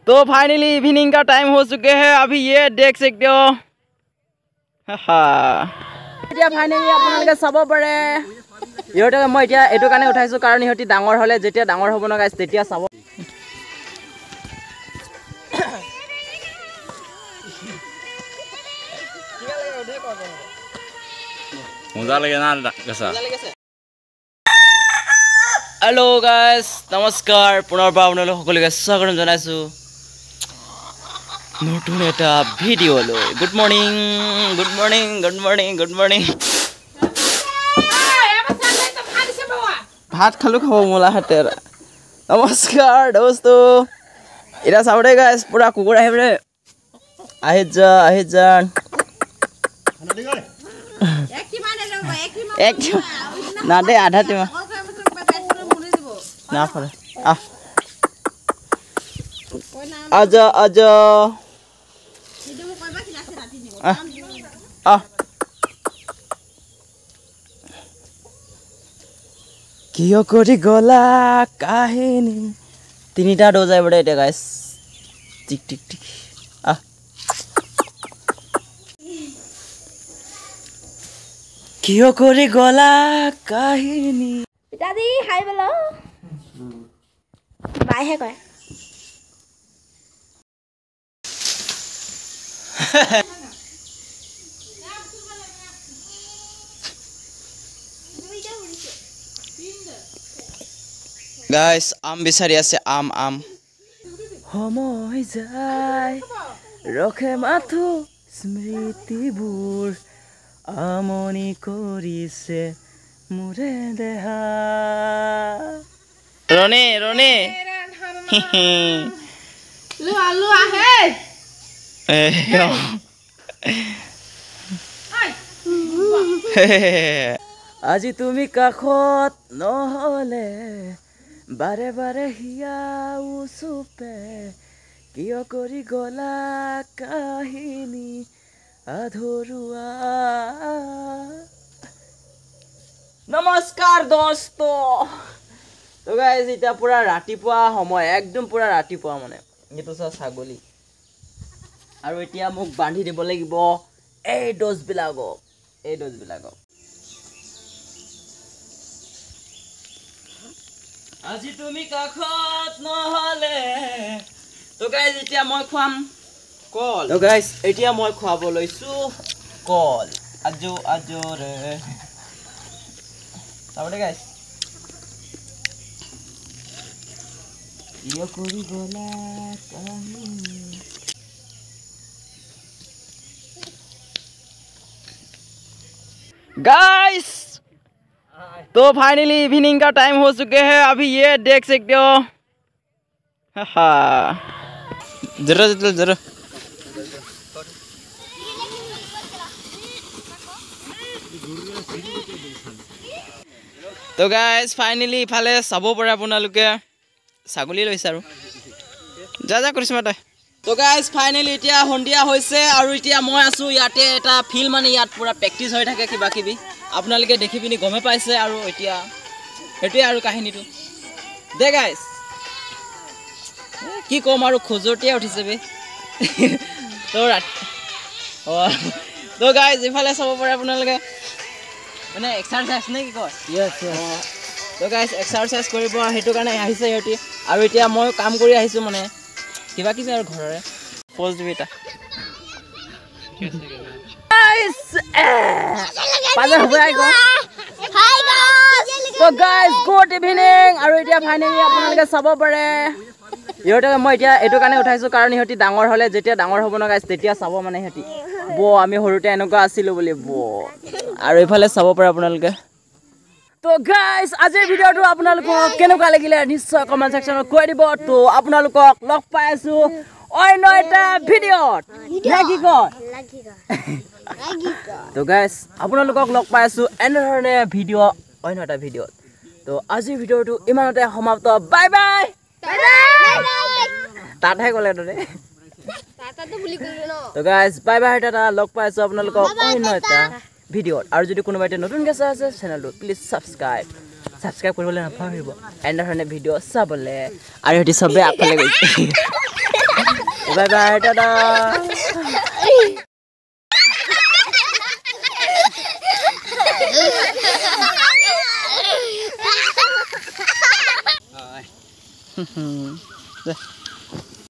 तो finally evening का time हो चुके हैं। अभी ये देख सकते हो। फाइनली आपलोगे सब पारे इहते मैं इतना एटो कारण उठाइছো कारण इहति डांगर हले जेतिया डांगर हबो न गाइस तेतिया सब मजा लगे ना कैसा। हेलो गाइस नमस्कार पुनर्बार आपनालोक सकलोके स्वागत जनाइছো नतुन एटा भिडिओ লৈ। Good morning good morning good morning good morning. भात खालू खाब मोला हातेर। नमस्कार दोस्तों इरा साबरे गाइस पूरा कुकुर आहिबरे आहि जा एक ना दे आधा टिमा ना फरे आजा आजा कियो करी गला काहिनी तिनिटा डोजाय बडे एटा गाइस टिक टिक टिक कियो करी गला काहिनी पिताजी हाय बोलो बाय है कय गाइस आम बिचारी আছে आम आम সময় যায় ৰখে মাথো স্মৃতিবোৰ আমনি কৰিছে মুৰে দেহা ৰনে ৰনে লো আলু আহে আজি তুমি কাখত নহলে বাৰে বাৰে হিয়াও চুপে কিয় কৰি গলা কাহিনী আধৰুৱা। नमस्कार दोस्तों तो गाइस इटा पूरा रातिपुआ समय एकदम पूरा रातिपुआ माने एतो सा ছাগলী আৰু এতিয়া মোক বান্ধি দিব লাগিব এই ডোজ বিলাগক আজি তুমি কাখত নহলে তো গাইস এতিয়া মই খুৱাম কল। তো গাইস এতিয়া মই খুৱাব লৈছো কল আজো আজো ৰে साबरे गाइस यो करी गला काहिनी गाइस तो फाइनली इवनिंग का टाइम हो चुके हैं। अभी ये देख सकते हो। जरा जरा तो गाइस फाइनली इफाले चाब पारे आपनालोके ছাগলী লৈছে আৰু যা যা কৰিছ মাতে। তো গাইস ফাইনলি এতিয়া সন্ধিয়া হৈছে আৰু এতিয়া মই আছো ইয়াতে এটা ফিল্ড মানে ইয়াত পুৰা প্ৰেক্টিছ হৈ থাকে কিবা কিবি আপোনালোকে দেখি পিনি গমে পাইছে আৰু এতিয়া এটোই আৰু কাহিনীটো দে গাইস কি কম আৰু খোজৰটিয়া উঠিছে বে তো গাইস ইফালে চাব পাৰে আপোনালোকে মানে এক্সাৰসাইজ নে কি কয় यस তো গাইস এক্সাৰসাইজ কৰিব হেতু কাৰণে আহিছে ইহতি আৰু এতিয়া মই কাম কৰি আহিছো মানে কিবা কিবি আৰু ঘৰৰে পোজ দিবি এটা গাইস পাজা হ'ব আই গো হাই গাইস তো গাইস গুড ইভিনিং আৰু এতিয়া ফাইনালি আপোনালোকে চাব পাৰে ইহতে মই এতিয়া এটু কাৰণে উঠাইছো কাৰণ ইহতি ডাঙৰ হলে যেতিয়া ডাঙৰ হ'ব ন গাইস তেতিয়া চাব মানে ইহতি বো আমি হৰুতে এনেকুৱা আছিল বুলি বো আৰু ইফালে চাব পাৰে আপোনালোকে। তো গাইস আজিৰ ভিডিওটো আপোনালোকক কেনেকুৱা লাগিলে নিশ্চয় কমেন্ট সেকশনত কৈ দিব। তো আপোনালোকক লগ পাই আছো অন্য এটা ভিডিওত লাগি গল তো গাইস আপোনালোকক লগ পাই আছো এনেধৰণে ভিডিও অন্য এটা ভিডিওত। তো আজিৰ ভিডিওটো ইমানতে সমাপ্ত বাই বাই টাটা গলে দৰে টাটা তো বুলি কইলো ন। তো গাইস বাই বাই টাটা লগ পাই আছো আপোনালোকক অন্য এটা ভিডিওত আৰু যদি কোনোবা এটা নতুন গেছ আছে চেনেলটো প্লিজ সাবস্ক্ৰাইব কৰিবলৈ নাপাহৰিব এনেধৰণে ভিডিও চাবলৈ আৰু হেতি সবে আগফালে গৈছে। Bye bye Tata